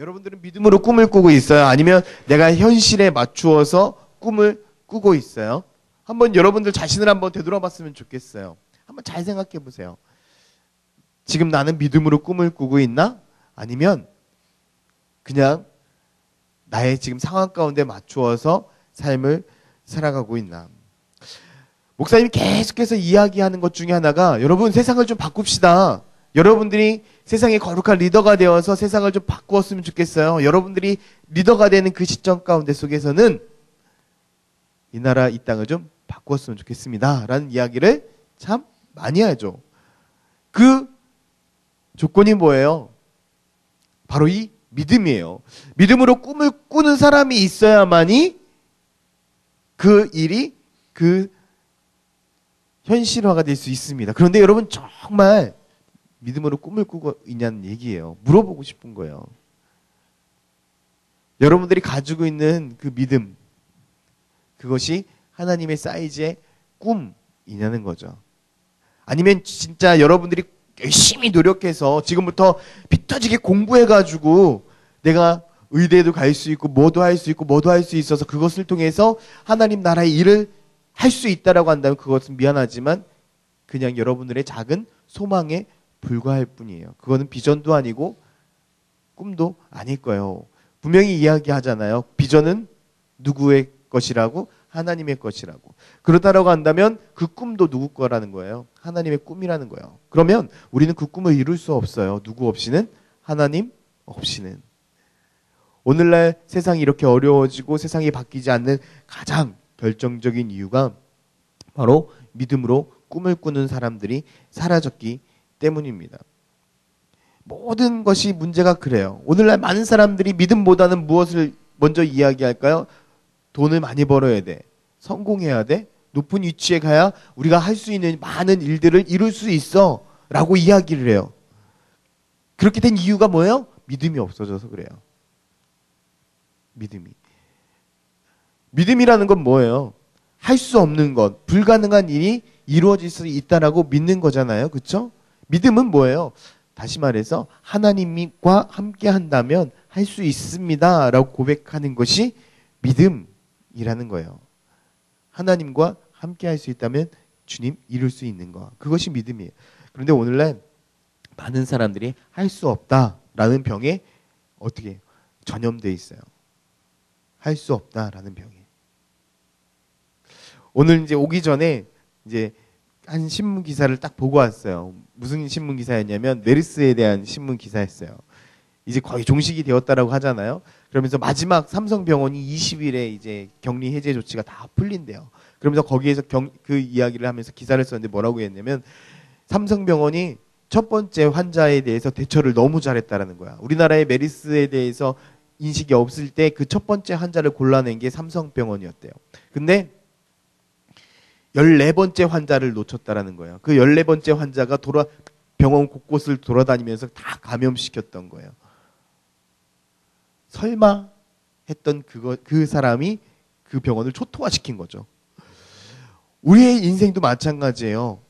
여러분들은 믿음으로 꿈을 꾸고 있어요? 아니면 내가 현실에 맞추어서 꿈을 꾸고 있어요? 한번 여러분들 자신을 한번 되돌아봤으면 좋겠어요. 한번 잘 생각해 보세요. 지금 나는 믿음으로 꿈을 꾸고 있나? 아니면 그냥 나의 지금 상황 가운데 맞추어서 삶을 살아가고 있나? 목사님이 계속해서 이야기하는 것 중에 하나가 여러분 세상을 좀 바꿉시다. 여러분들이 세상의 거룩한 리더가 되어서 세상을 좀 바꾸었으면 좋겠어요. 여러분들이 리더가 되는 그 시점 가운데 속에서는 이 나라 이 땅을 좀 바꾸었으면 좋겠습니다. 라는 이야기를 참 많이 하죠. 그 조건이 뭐예요? 바로 이 믿음이에요. 믿음으로 꿈을 꾸는 사람이 있어야만이 그 일이 그 현실화가 될 수 있습니다. 그런데 여러분 정말 믿음으로 꿈을 꾸고 있냐는 얘기예요. 물어보고 싶은 거예요. 여러분들이 가지고 있는 그 믿음, 그것이 하나님의 사이즈의 꿈이냐는 거죠. 아니면 진짜 여러분들이 열심히 노력해서 지금부터 피 터지게 공부해가지고 내가 의대도 갈 수 있고 뭐도 할 수 있고 뭐도 할 수 있어서 그것을 통해서 하나님 나라의 일을 할 수 있다라고 한다면 그것은 미안하지만 그냥 여러분들의 작은 소망에 불과할 뿐이에요. 그거는 비전도 아니고 꿈도 아닐 거예요. 분명히 이야기하잖아요. 비전은 누구의 것이라고? 하나님의 것이라고. 그렇다라고 한다면 그 꿈도 누구 거라는 거예요? 하나님의 꿈이라는 거예요. 그러면 우리는 그 꿈을 이룰 수 없어요. 누구 없이는? 하나님 없이는. 오늘날 세상이 이렇게 어려워지고 세상이 바뀌지 않는 가장 결정적인 이유가 바로 믿음으로 꿈을 꾸는 사람들이 사라졌기 때문입니다. 모든 것이 문제가 그래요. 오늘날 많은 사람들이 믿음보다는 무엇을 먼저 이야기할까요? 돈을 많이 벌어야 돼. 성공해야 돼. 높은 위치에 가야 우리가 할 수 있는 많은 일들을 이룰 수 있어. 라고 이야기를 해요. 그렇게 된 이유가 뭐예요? 믿음이 없어져서 그래요. 믿음이라는 건 뭐예요? 할 수 없는 것, 불가능한 일이 이루어질 수 있다라고 믿는 거잖아요. 그렇죠? 믿음은 뭐예요? 다시 말해서 하나님과 함께 한다면 할 수 있습니다. 라고 고백하는 것이 믿음이라는 거예요. 하나님과 함께 할 수 있다면 주님 이룰 수 있는 거. 그것이 믿음이에요. 그런데 오늘날 많은 사람들이 할 수 없다라는 병에 어떻게 전염되어 있어요. 할 수 없다라는 병에. 오늘 이제 오기 전에 이제 한 신문 기사를 딱 보고 왔어요. 무슨 신문 기사였냐면 메르스에 대한 신문 기사였어요. 이제 거의 종식이 되었다라고 하잖아요. 그러면서 마지막 삼성병원이 20일에 이제 격리 해제 조치가 다 풀린대요. 그러면서 거기에서 그 이야기를 하면서 기사를 썼는데 뭐라고 했냐면 삼성병원이 첫 번째 환자에 대해서 대처를 너무 잘했다라는 거야. 우리나라의 메르스에 대해서 인식이 없을 때 그 첫 번째 환자를 골라낸 게 삼성병원이었대요. 근데 14번째 환자를 놓쳤다라는 거예요. 그 14번째 환자가 병원 곳곳을 돌아다니면서 다 감염시켰던 거예요. 설마 했던 그 사람이 그 병원을 초토화시킨 거죠. 우리의 인생도 마찬가지예요.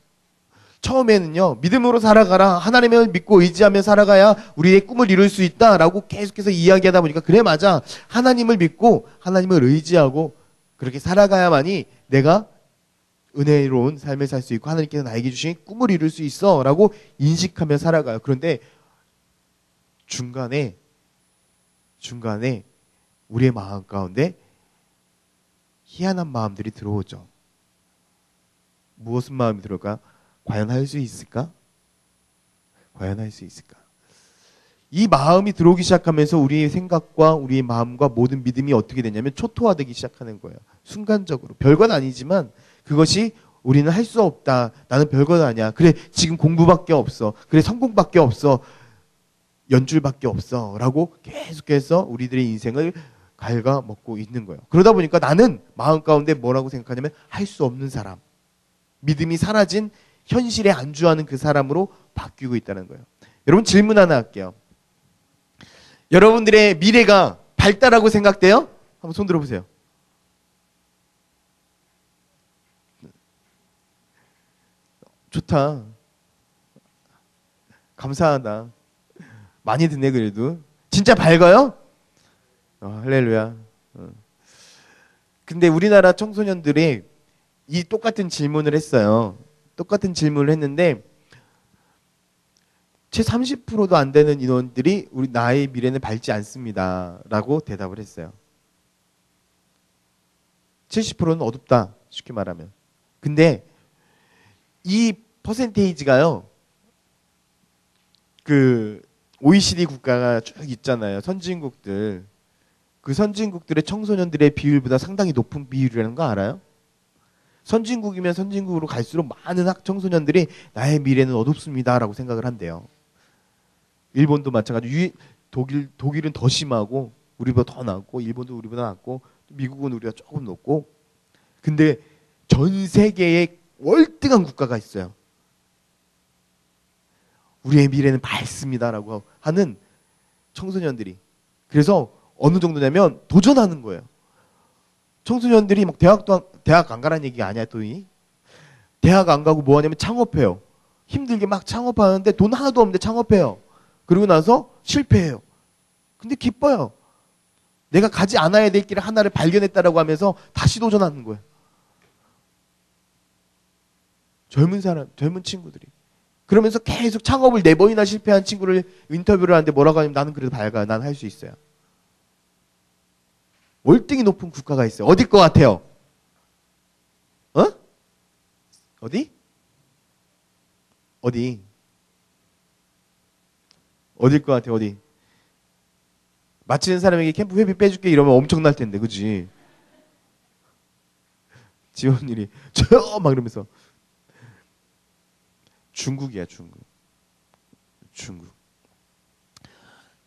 처음에는요, 믿음으로 살아가라. 하나님을 믿고 의지하며 살아가야 우리의 꿈을 이룰 수 있다라고 계속해서 이야기하다 보니까 그래 맞아. 하나님을 믿고 하나님을 의지하고 그렇게 살아가야만이 내가 은혜로운 삶을 살 수 있고 하나님께서 나에게 주신 꿈을 이룰 수 있어 라고 인식하며 살아가요. 그런데 중간에 우리의 마음 가운데 희한한 마음들이 들어오죠. 무엇은 마음이 들어올까? 과연 할 수 있을까? 과연 할 수 있을까? 이 마음이 들어오기 시작하면서 우리의 생각과 우리의 마음과 모든 믿음이 어떻게 되냐면 초토화되기 시작하는 거예요. 순간적으로. 별건 아니지만 그것이 우리는 할 수 없다. 나는 별건 아니야. 그래 지금 공부밖에 없어. 그래 성공밖에 없어. 연줄밖에 없어. 라고 계속해서 우리들의 인생을 갉아먹고 있는 거예요. 그러다 보니까 나는 마음 가운데 뭐라고 생각하냐면 할 수 없는 사람. 믿음이 사라진 현실에 안주하는 그 사람으로 바뀌고 있다는 거예요. 여러분 질문 하나 할게요. 여러분들의 미래가 밝다라고 생각돼요? 한번 손 들어보세요. 좋다. 감사하다. 많이 듣네 그래도. 진짜 밝아요? 할렐루야. 근데 우리나라 청소년들이 이 똑같은 질문을 했어요. 똑같은 질문을 했는데 채 30%도 안 되는 인원들이 우리 나의 미래는 밝지 않습니다. 라고 대답을 했어요. 70%는 어둡다. 쉽게 말하면. 근데 이 퍼센테이지가요. 그 OECD 국가가 쭉 있잖아요. 선진국들. 그 선진국들의 청소년들의 비율보다 상당히 높은 비율이라는 거 알아요? 선진국이면 선진국으로 갈수록 많은 청소년들이 나의 미래는 어둡습니다라고 생각을 한대요. 일본도 마찬가지. 독일은 더 심하고 우리보다 더 낮고 일본도 우리보다 낮고 미국은 우리가 조금 높고 근데 전 세계에 월등한 국가가 있어요. 우리의 미래는 밝습니다라고 하는 청소년들이. 그래서 어느 정도냐면 도전하는 거예요. 청소년들이 막 대학 안 가라는 얘기가 아니야, 또. 대학 안 가고 뭐 하냐면 창업해요. 힘들게 막 창업하는데 돈 하나도 없는데 창업해요. 그러고 나서 실패해요. 근데 기뻐요. 내가 가지 않아야 될 길을 하나를 발견했다라고 하면서 다시 도전하는 거예요. 젊은 친구들이. 그러면서 계속 창업을 4번이나 실패한 친구를 인터뷰를 하는데 뭐라고 하냐면 나는 그래도 밝아요. 난 할 수 있어요. 월등히 높은 국가가 있어요. 어딜 것 같아요? 어디? 어딜 것 같아요? 어디? 마치는 사람에게 캠프 회비 빼줄게 이러면 엄청날 텐데, 그지? 지원일이 저요 막 이러면서 중국이야,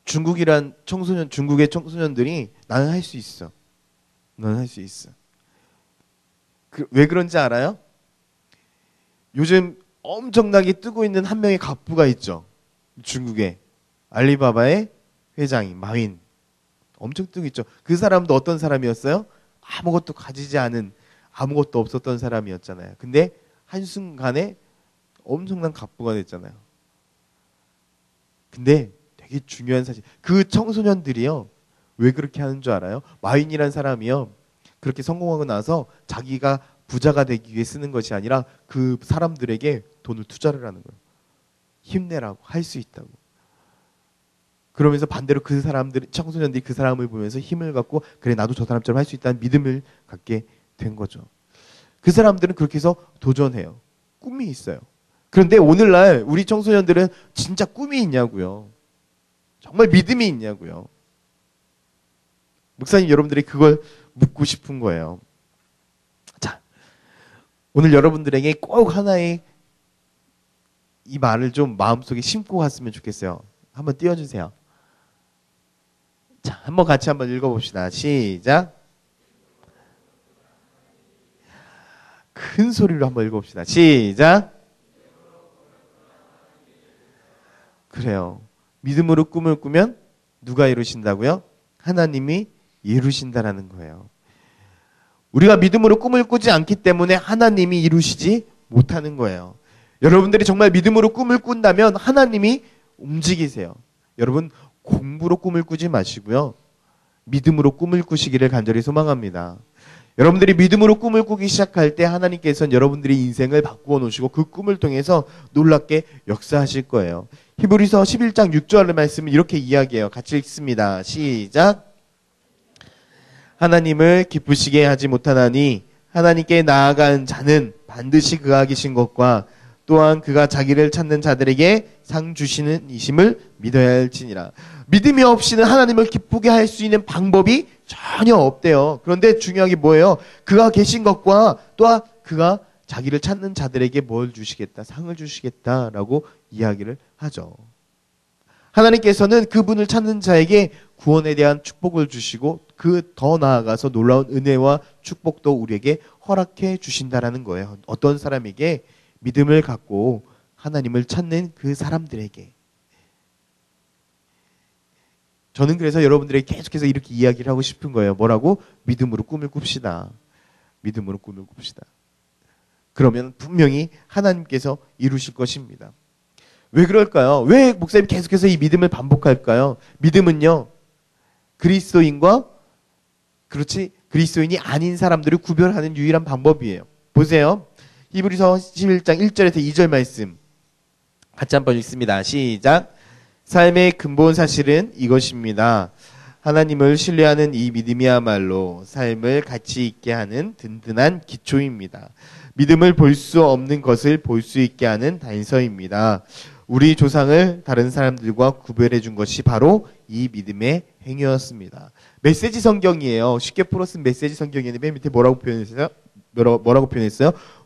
중국이란 중국의 청소년들이 나는 할 수 있어. 나는 할 수 있어. 왜 그런지 알아요? 요즘 엄청나게 뜨고 있는 한 명의 갑부가 있죠. 중국에. 알리바바의 회장인 마윈. 엄청 뜨고 있죠. 그 사람도 어떤 사람이었어요? 아무것도 가지지 않은 아무것도 없었던 사람이었잖아요. 근데 한순간에 엄청난 갑부가 됐잖아요. 근데 되게 중요한 사실. 그 청소년들이요. 왜 그렇게 하는 줄 알아요? 마윈이라는 사람이요. 그렇게 성공하고 나서 자기가 부자가 되기 위해 쓰는 것이 아니라 그 사람들에게 돈을 투자를 하는 거예요. 힘내라고. 할 수 있다고. 그러면서 반대로 그 사람들, 청소년들이 그 사람을 보면서 힘을 갖고 그래 나도 저 사람처럼 할 수 있다는 믿음을 갖게 된 거죠. 그 사람들은 그렇게 해서 도전해요. 꿈이 있어요. 그런데 오늘날 우리 청소년들은 진짜 꿈이 있냐고요. 정말 믿음이 있냐고요. 목사님 여러분들이 그걸 묻고 싶은 거예요. 자, 오늘 여러분들에게 꼭 하나의 이 말을 좀 마음속에 심고 갔으면 좋겠어요. 한번 띄워주세요. 자, 한번 같이 한번 읽어봅시다. 시작. 큰 소리로 한번 읽어봅시다. 시작. 그래요. 믿음으로 꿈을 꾸면 누가 이루신다고요? 하나님이 이루신다라는 거예요. 우리가 믿음으로 꿈을 꾸지 않기 때문에 하나님이 이루시지 못하는 거예요. 여러분들이 정말 믿음으로 꿈을 꾼다면 하나님이 움직이세요. 여러분 공부로 꿈을 꾸지 마시고요. 믿음으로 꿈을 꾸시기를 간절히 소망합니다. 여러분들이 믿음으로 꿈을 꾸기 시작할 때 하나님께서는 여러분들의 인생을 바꾸어 놓으시고 그 꿈을 통해서 놀랍게 역사하실 거예요. 히브리서 11장 6절의 말씀은 이렇게 이야기해요. 같이 읽습니다. 시작. 하나님을 기쁘시게 하지 못하나니 하나님께 나아간 자는 반드시 그가 계신 것과 또한 그가 자기를 찾는 자들에게 상 주시는 이심을 믿어야 할지니라. 믿음이 없이는 하나님을 기쁘게 할 수 있는 방법이 전혀 없대요. 그런데 중요한 게 뭐예요? 그가 계신 것과 또한 그가 자기를 찾는 자들에게 뭘 주시겠다, 상을 주시겠다라고 이야기를 하죠. 하나님께서는 그분을 찾는 자에게 구원에 대한 축복을 주시고 그 더 나아가서 놀라운 은혜와 축복도 우리에게 허락해 주신다라는 거예요. 어떤 사람에게? 믿음을 갖고 하나님을 찾는 그 사람들에게. 저는 그래서 여러분들에게 계속해서 이렇게 이야기를 하고 싶은 거예요. 뭐라고? 믿음으로 꿈을 꿉시다. 믿음으로 꿈을 꿉시다. 그러면 분명히 하나님께서 이루실 것입니다. 왜 그럴까요? 왜 목사님 계속해서 이 믿음을 반복할까요? 믿음은요, 그리스도인과 그리스도인이 아닌 사람들을 구별하는 유일한 방법이에요. 보세요. 히브리서 11장 1절에서 2절 말씀 같이 한번 읽습니다. 시작. 삶의 근본 사실은 이것입니다. 하나님을 신뢰하는 이 믿음이야말로 삶을 가치 있게 하는 든든한 기초입니다. 믿음을 볼 수 없는 것을 볼 수 있게 하는 단서입니다. 우리 조상을 다른 사람들과 구별해 준 것이 바로 이 믿음의 행위였습니다. 메시지 성경이에요. 쉽게 풀어 쓴 메시지 성경인데 맨 밑에 뭐라고 표현했어요?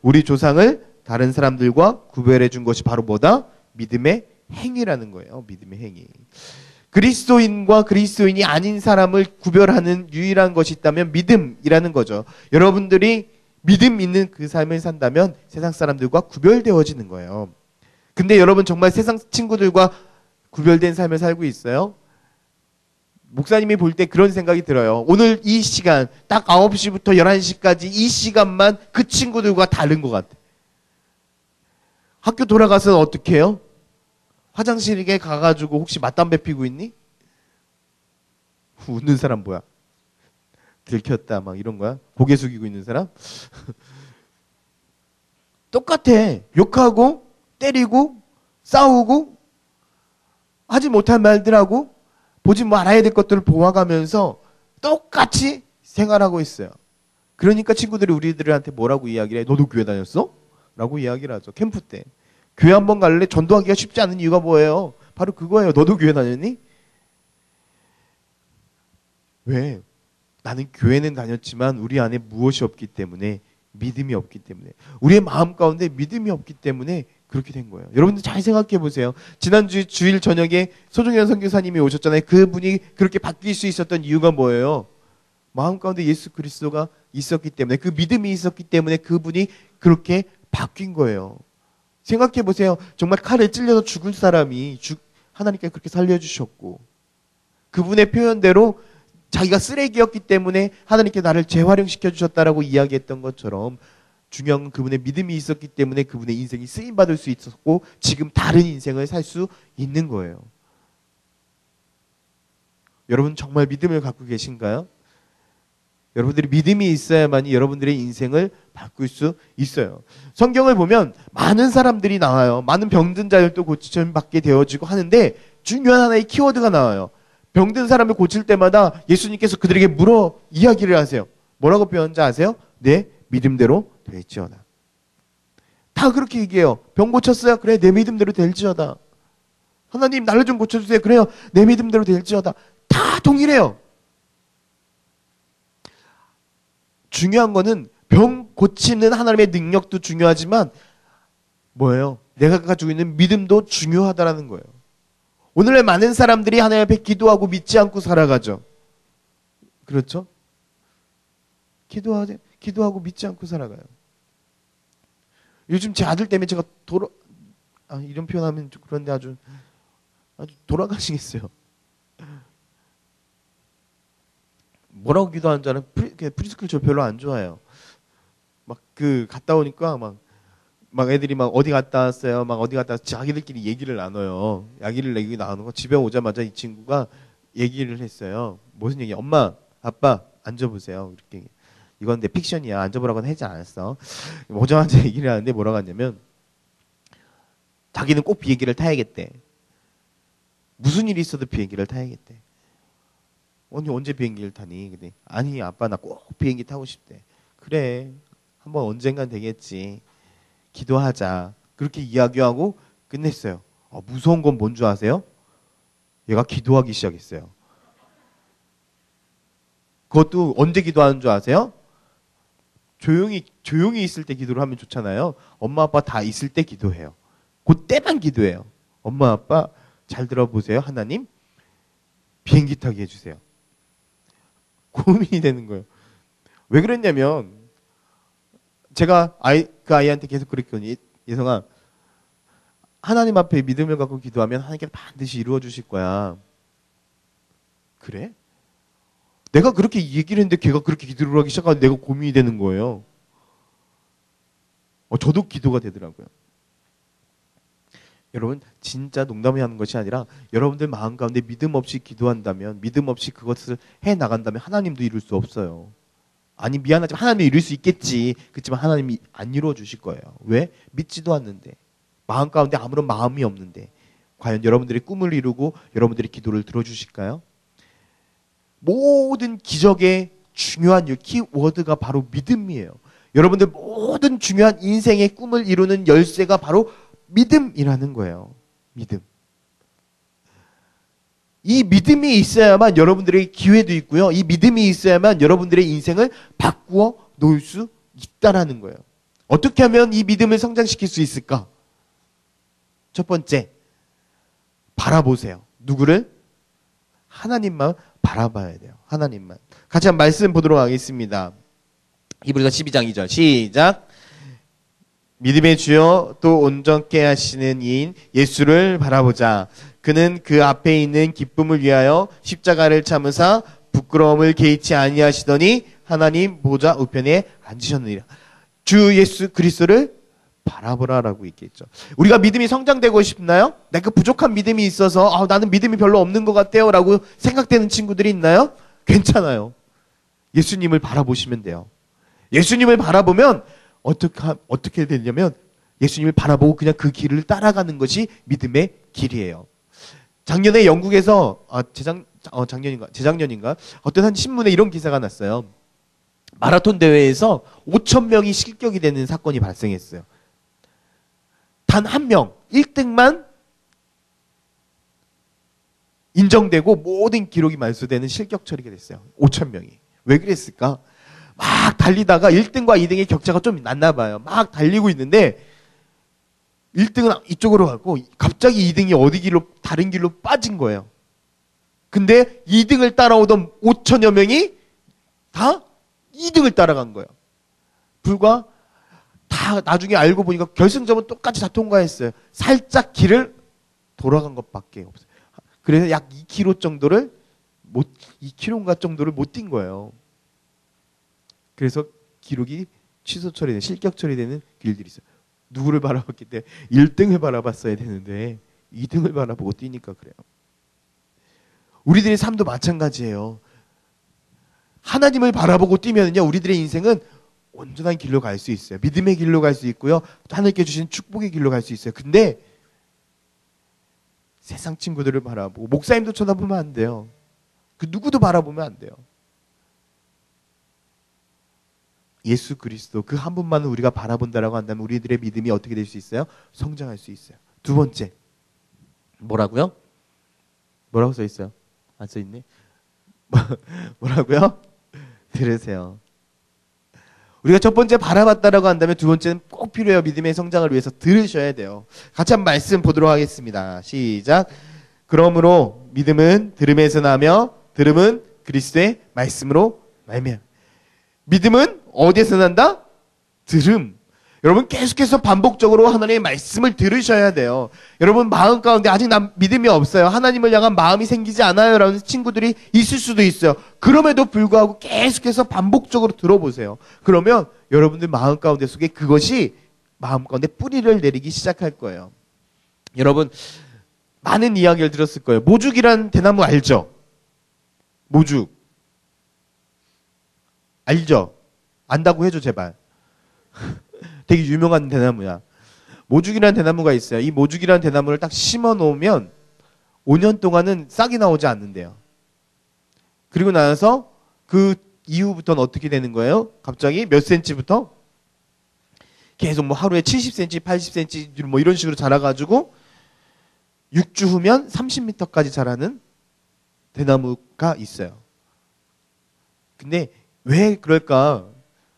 우리 조상을 다른 사람들과 구별해 준 것이 바로 뭐다? 믿음의 행위라는 거예요. 믿음의 행위. 그리스도인과 그리스도인이 아닌 사람을 구별하는 유일한 것이 있다면 믿음이라는 거죠. 여러분들이 믿음 있는 그 삶을 산다면 세상 사람들과 구별되어지는 거예요. 근데 여러분 정말 세상 친구들과 구별된 삶을 살고 있어요? 목사님이 볼 때 그런 생각이 들어요. 오늘 이 시간 딱 9시부터 11시까지 이 시간만 그 친구들과 다른 것 같아. 학교 돌아가서 어떻게 해요? 화장실에 가가지고 혹시 맞담배 피고 있니? 웃는 사람 뭐야? 들켰다 막 이런 거야? 고개 숙이고 있는 사람? 똑같아. 욕하고 때리고 싸우고 하지 못할 말들하고 보지 말아야 될 것들을 보아가면서 똑같이 생활하고 있어요. 그러니까 친구들이 우리들한테 뭐라고 이야기를 해? 너도 교회 다녔어? 라고 이야기를 하죠. 캠프 때. 교회 한번 갈래? 전도하기가 쉽지 않은 이유가 뭐예요? 바로 그거예요. 너도 교회 다녔니? 왜? 나는 교회는 다녔지만 우리 안에 무엇이 없기 때문에, 믿음이 없기 때문에, 우리의 마음 가운데 믿음이 없기 때문에 그렇게 된 거예요. 여러분들 잘 생각해 보세요. 지난주 주일 저녁에 소종현 선교사님이 오셨잖아요. 그분이 그렇게 바뀔 수 있었던 이유가 뭐예요? 마음 가운데 예수 그리스도가 있었기 때문에, 그 믿음이 있었기 때문에 그분이 그렇게 바뀐 거예요. 생각해 보세요. 정말 칼에 찔려서 죽을 사람이 하나님께서 그렇게 살려주셨고, 그분의 표현대로 자기가 쓰레기였기 때문에 하나님께 나를 재활용시켜 주셨다라고 이야기했던 것처럼, 중요한 건 그분의 믿음이 있었기 때문에 그분의 인생이 쓰임받을 수 있었고 지금 다른 인생을 살 수 있는 거예요. 여러분 정말 믿음을 갖고 계신가요? 여러분들이 믿음이 있어야만이 여러분들의 인생을 바꿀 수 있어요. 성경을 보면 많은 사람들이 나와요. 많은 병든 자들도 고침 받게 되어지고 하는데 중요한 하나의 키워드가 나와요. 병든 사람을 고칠 때마다 예수님께서 그들에게 물어 이야기를 하세요. 뭐라고 표현하는지 아세요? 내 믿음대로 될지어다. 다 그렇게 얘기해요. 병 고쳤어요? 그래, 내 믿음대로 될지어다. 하나님 나를 좀 고쳐주세요. 그래요, 내 믿음대로 될지어다. 다 동일해요. 중요한 거는 병 고치는 하나님의 능력도 중요하지만 뭐예요? 내가 가지고 있는 믿음도 중요하다라는 거예요. 오늘날 많은 사람들이 하나님 앞에 기도하고 믿지 않고 살아가죠. 그렇죠? 기도하고 믿지 않고 살아가요. 요즘 제 아들 때문에 제가 이런 표현하면 좀 그런데 아주 돌아가시겠어요. 뭐라고 기도하는 줄 알아요? 프리스쿨 저 별로 안 좋아해요. 막 갔다 오니까 막 애들이 막 어디 갔다 왔어요. 막 어디 갔다 와서 자기들끼리 얘기를 나눠요. 얘기 나누고 집에 오자마자 이 친구가 얘기를 했어요. 무슨 얘기? 엄마, 아빠 앉아보세요. 이렇게. 이건 내 픽션이야. 앉아보라고는 하지 않았어. 오자마자 얘기를 하는데 뭐라고 하냐면 자기는 꼭 비행기를 타야겠대. 무슨 일이 있어도 비행기를 타야겠대. 언제 비행기를 타니? 근데 아니 아빠 나 꼭 비행기 타고 싶대. 그래 한번 언젠간 되겠지. 기도하자. 그렇게 이야기하고 끝냈어요. 무서운 건 뭔 줄 아세요? 얘가 기도하기 시작했어요. 그것도 언제 기도하는 줄 아세요? 조용히 있을 때 기도를 하면 좋잖아요. 엄마 아빠 다 있을 때 기도해요. 그때만 기도해요. 엄마 아빠 잘 들어보세요. 하나님 비행기 타게 해주세요. 고민이 되는 거예요. 왜 그랬냐면 제가 그 아이한테 계속 그랬거든요. 예성아, 하나님 앞에 믿음을 갖고 기도하면 하나님께서 반드시 이루어 주실 거야. 그래? 내가 그렇게 얘기를 했는데 걔가 그렇게 기도를 하기 시작하면 내가 고민이 되는 거예요. 저도 기도가 되더라고요. 여러분 진짜 농담이 하는 것이 아니라 여러분들 마음 가운데 믿음 없이 기도한다면, 믿음 없이 그것을 해나간다면 하나님도 이룰 수 없어요. 아니 미안하지만 하나님이 이룰 수 있겠지. 그렇지만 하나님이 안 이루어 주실 거예요. 왜? 믿지도 않는데, 마음 가운데 아무런 마음이 없는데 과연 여러분들의 꿈을 이루고 여러분들의 기도를 들어주실까요? 모든 기적의 중요한 키워드가 바로 믿음이에요. 여러분들 모든 중요한 인생의 꿈을 이루는 열쇠가 바로 믿음이라는 거예요. 믿음. 이 믿음이 있어야만 여러분들의 기회도 있고요. 이 믿음이 있어야만 여러분들의 인생을 바꾸어 놓을 수 있다라는 거예요. 어떻게 하면 이 믿음을 성장시킬 수 있을까? 첫 번째, 바라보세요. 누구를? 하나님만 바라봐야 돼요. 하나님만. 같이 한번 말씀 보도록 하겠습니다. 히브리서 12장 2절 시작. 믿음의 주여 또 온전케 하시는 이인 예수를 바라보자. 그는 그 앞에 있는 기쁨을 위하여 십자가를 참으사 부끄러움을 개의치 아니하시더니 하나님 보좌 우편에 앉으셨느니라. 주 예수 그리스도를 바라보라라고 얘기했죠. 우리가 믿음이 성장되고 싶나요? 내가 부족한 믿음이 있어서 나는 믿음이 별로 없는 것 같아요 라고 생각되는 친구들이 있나요? 괜찮아요. 예수님을 바라보시면 돼요. 예수님을 바라보면 어떻게 되냐면 예수님을 바라보고 그냥 그 길을 따라가는 것이 믿음의 길이에요. 작년에 영국에서 재작년인가 어떤 한 신문에 이런 기사가 났어요. 마라톤 대회에서 5,000명이 실격이 되는 사건이 발생했어요. 단 한 명 1등만 인정되고 모든 기록이 말소되는 실격 처리가 됐어요. 5,000명이. 왜 그랬을까? 막 달리다가 1등과 2등의 격차가 좀 났나 봐요. 막 달리고 있는데 1등은 이쪽으로 가고 갑자기 2등이 다른 길로 빠진 거예요. 근데 2등을 따라오던 5천여 명이 다 2등을 따라간 거예요. 불과 다 나중에 알고 보니까 결승점은 똑같이 다 통과했어요. 살짝 길을 돌아간 것밖에 없어요. 그래서 약 2km 정도를 2km인가 정도를 못 뛴 거예요. 그래서 기록이 취소 처리되는, 실격 처리되는 길들이 있어요. 누구를 바라봤기 때문에 1등을 바라봤어야 되는데 2등을 바라보고 뛰니까 그래요. 우리들의 삶도 마찬가지예요. 하나님을 바라보고 뛰면요, 우리들의 인생은 온전한 길로 갈 수 있어요. 믿음의 길로 갈 수 있고요. 또 하나님께 주신 축복의 길로 갈 수 있어요. 근데 세상 친구들을 바라보고 목사님도 쳐다보면 안 돼요. 그 누구도 바라보면 안 돼요. 예수 그리스도 그 한 분만을 우리가 바라본다라고 한다면 우리들의 믿음이 어떻게 될 수 있어요? 성장할 수 있어요. 두 번째, 뭐라고요? 뭐라고 써 있어요? 안 써 있네. 뭐라고요? 들으세요. 우리가 첫 번째 바라봤다라고 한다면 두 번째는 꼭 필요해요. 믿음의 성장을 위해서 들으셔야 돼요. 같이 한번 말씀 보도록 하겠습니다. 시작. 그러므로 믿음은 들음에서 나며 들음은 그리스도의 말씀으로 말미암아. 믿음은 어디에서 난다? 들음. 여러분 계속해서 반복적으로 하나님의 말씀을 들으셔야 돼요. 여러분 마음 가운데 아직 난 믿음이 없어요. 하나님을 향한 마음이 생기지 않아요 라는 친구들이 있을 수도 있어요. 그럼에도 불구하고 계속해서 반복적으로 들어보세요. 그러면 여러분들 마음 가운데 속에 그것이 마음 가운데 뿌리를 내리기 시작할 거예요. 여러분 많은 이야기를 들었을 거예요. 모죽이란 대나무 알죠? 모죽 알죠? 안다고 해줘 제발. 되게 유명한 대나무야. 모죽이라는 대나무가 있어요. 이 모죽이라는 대나무를 딱 심어 놓으면 5년 동안은 싹이 나오지 않는데요. 그리고 나서 그 이후부터는 어떻게 되는 거예요? 갑자기 몇 센치부터? 계속 뭐 하루에 70cm, 80cm 뭐 이런 식으로 자라가지고 6주 후면 30m까지 자라는 대나무가 있어요. 근데 왜 그럴까?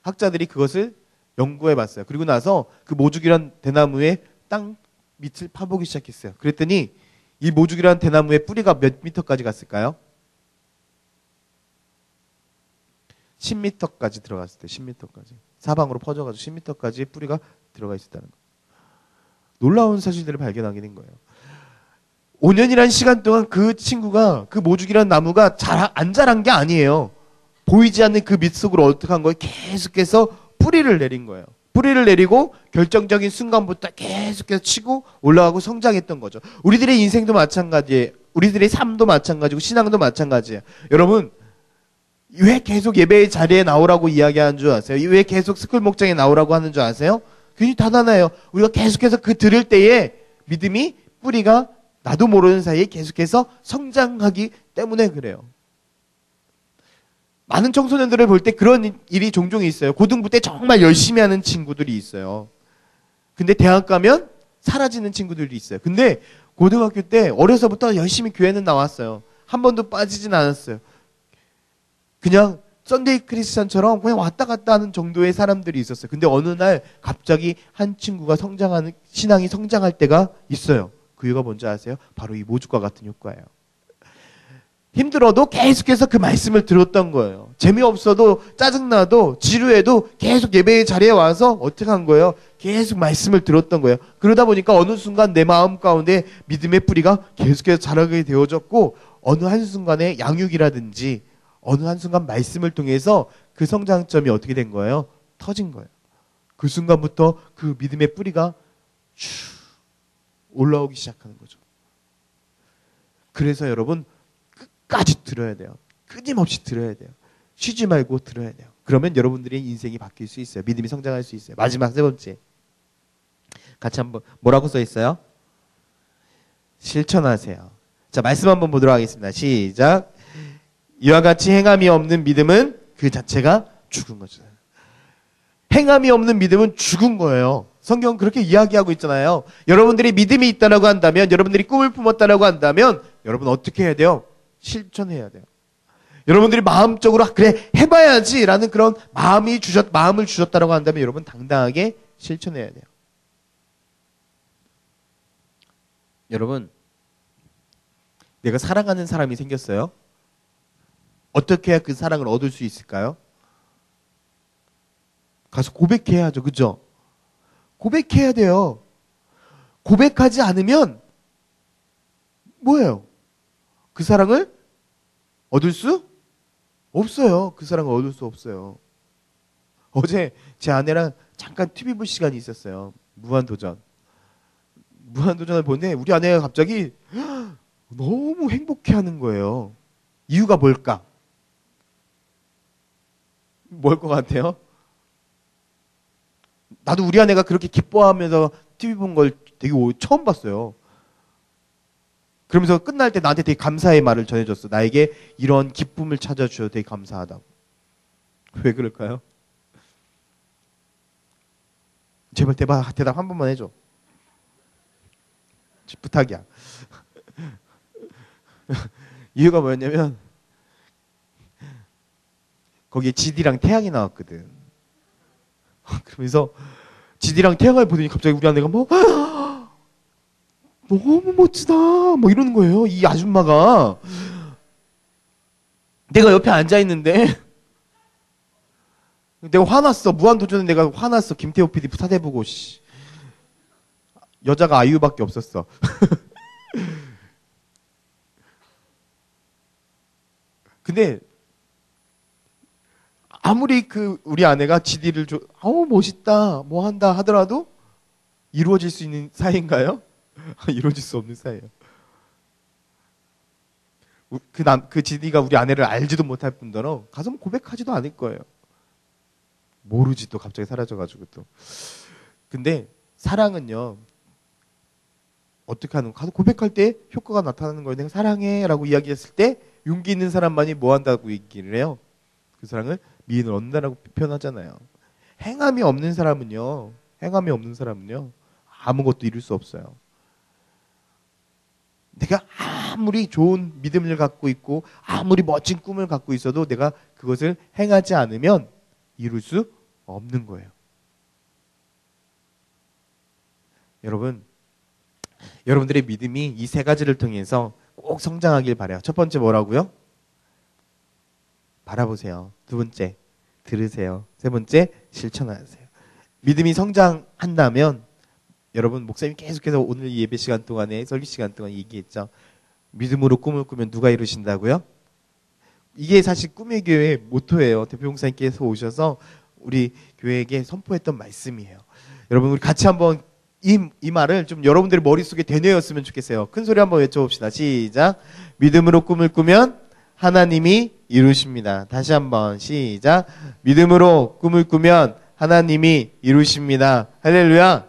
학자들이 그것을 연구해 봤어요. 그리고 나서 그 모죽이란 대나무의 땅 밑을 파보기 시작했어요. 그랬더니 이 모죽이란 대나무의 뿌리가 몇 미터까지 갔을까요? 10m까지 들어갔을 때 10m까지. 사방으로 퍼져가지고 10m까지 뿌리가 들어가 있었다는 거예요. 놀라운 사실들을 발견하게 된 거예요. 5년이라는 시간 동안 그 친구가 그 모죽이란 나무가 안 자란 게 아니에요. 보이지 않는 그 밑 속으로 어떻게 한 거예요? 계속해서 뿌리를 내린 거예요. 뿌리를 내리고 결정적인 순간부터 계속해서 치고 올라가고 성장했던 거죠. 우리들의 인생도 마찬가지예요. 우리들의 삶도 마찬가지고 신앙도 마찬가지예요. 여러분, 왜 계속 예배의 자리에 나오라고 이야기하는 줄 아세요? 왜 계속 스쿨 목장에 나오라고 하는 줄 아세요? 그게 단단해요. 우리가 계속해서 그 들을 때에 믿음이 뿌리가 나도 모르는 사이에 계속해서 성장하기 때문에 그래요. 많은 청소년들을 볼 때 그런 일이 종종 있어요. 고등부 때 정말 열심히 하는 친구들이 있어요. 근데 대학 가면 사라지는 친구들이 있어요. 근데 고등학교 때 어려서부터 열심히 교회는 나왔어요. 한 번도 빠지진 않았어요. 그냥 썬데이 크리스찬처럼 그냥 왔다 갔다 하는 정도의 사람들이 있었어요. 근데 어느 날 갑자기 한 친구가 신앙이 성장할 때가 있어요. 그 이유가 뭔지 아세요? 바로 이 모죽과 같은 효과예요. 힘들어도 계속해서 그 말씀을 들었던 거예요. 재미없어도 짜증나도 지루해도 계속 예배의 자리에 와서 어떻게 한 거예요? 계속 말씀을 들었던 거예요. 그러다 보니까 어느 순간 내 마음 가운데 믿음의 뿌리가 계속해서 자라게 되어졌고 어느 한순간에 양육이라든지 어느 한순간 말씀을 통해서 그 성장점이 어떻게 된 거예요? 터진 거예요. 그 순간부터 그 믿음의 뿌리가 쭉 올라오기 시작하는 거죠. 그래서 여러분 끝까지 들어야 돼요. 끊임없이 들어야 돼요. 쉬지 말고 들어야 돼요. 그러면 여러분들의 인생이 바뀔 수 있어요. 믿음이 성장할 수 있어요. 마지막 세 번째. 같이 한번 뭐라고 써 있어요? 실천하세요. 자, 말씀 한번 보도록 하겠습니다. 시작. 이와 같이 행함이 없는 믿음은 그 자체가 죽은 거죠. 행함이 없는 믿음은 죽은 거예요. 성경은 그렇게 이야기하고 있잖아요. 여러분들이 믿음이 있다라고 한다면, 여러분들이 꿈을 품었다라고 한다면, 여러분 어떻게 해야 돼요? 실천해야 돼요. 여러분들이 마음적으로 그래 해봐야지라는 그런 마음을 주셨다라고 한다면 여러분 당당하게 실천해야 돼요. 여러분, 내가 사랑하는 사람이 생겼어요. 어떻게 해야 그 사랑을 얻을 수 있을까요? 가서 고백해야죠. 그죠? 고백해야 돼요. 고백하지 않으면 뭐예요? 그 사랑을 얻을 수 없어요. 그 사랑을 얻을 수 없어요. 어제 제 아내랑 잠깐 TV 볼 시간이 있었어요. 무한도전. 무한도전을 보는데 우리 아내가 갑자기 너무 행복해하는 거예요. 이유가 뭘까? 뭘 것 같아요? 나도 우리 아내가 그렇게 기뻐하면서 TV 본 걸 되게 처음 봤어요. 그러면서 끝날 때 나한테 되게 감사의 말을 전해줬어. 나에게 이런 기쁨을 찾아주셔서 되게 감사하다고. 왜 그럴까요? 제발 대답 한 번만 해줘. 부탁이야. 이유가 뭐였냐면 거기에 지디랑 태양이 나왔거든. 그러면서 지디랑 태양을 보더니 갑자기 우리 아내가 뭐 너무 멋지다 뭐 이러는 거예요. 이 아줌마가. 내가 옆에 앉아있는데 내가 화났어. 무한도전에 내가 화났어. 김태호 PD 사대보고 씨. 여자가 아이유밖에 없었어. 근데 아무리 우리 아내가 지디를 멋있다 뭐 한다 하더라도 이루어질 수 있는 사이인가요? 이루어질 수 없는 사이예요. 그 지디가 우리 아내를 알지도 못할 뿐더러 가서 고백하지도 않을 거예요. 모르지 또 갑자기 사라져가지고 또. 근데 사랑은요. 어떻게 하는 거? 가서 고백할 때 효과가 나타나는 거예요. 내가 사랑해라고 이야기했을 때 용기 있는 사람만이 뭐 한다고 얘기를 해요? 그 사랑을 미인을 얻는다라고 표현하잖아요. 행함이 없는 사람은요. 아무것도 이룰 수 없어요. 내가 아무리 좋은 믿음을 갖고 있고 아무리 멋진 꿈을 갖고 있어도 내가 그것을 행하지 않으면 이룰 수 없는 거예요. 여러분들의 믿음이 이 세 가지를 통해서 꼭 성장하길 바라요. 첫 번째 뭐라고요? 바라보세요. 두 번째 들으세요. 세 번째 실천하세요. 믿음이 성장한다면 여러분 목사님이 계속해서 오늘 이 예배 시간 동안에 설교 시간 동안 얘기했죠. 믿음으로 꿈을 꾸면 누가 이루신다고요? 이게 사실 꿈의 교회 모토예요. 대표 목사님께서 오셔서 우리 교회에게 선포했던 말씀이에요. 여러분 우리 같이 한번 이 말을 좀 여러분들의 머릿속에 되뇌었으면 좋겠어요. 큰 소리 한번 외쳐봅시다. 시작. 믿음으로 꿈을 꾸면 하나님이 이루십니다. 다시 한번 시작. 믿음으로 꿈을 꾸면 하나님이 이루십니다. 할렐루야.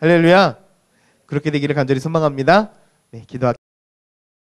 할렐루야. 그렇게 되기를 간절히 소망합니다. 네, 기도할게요.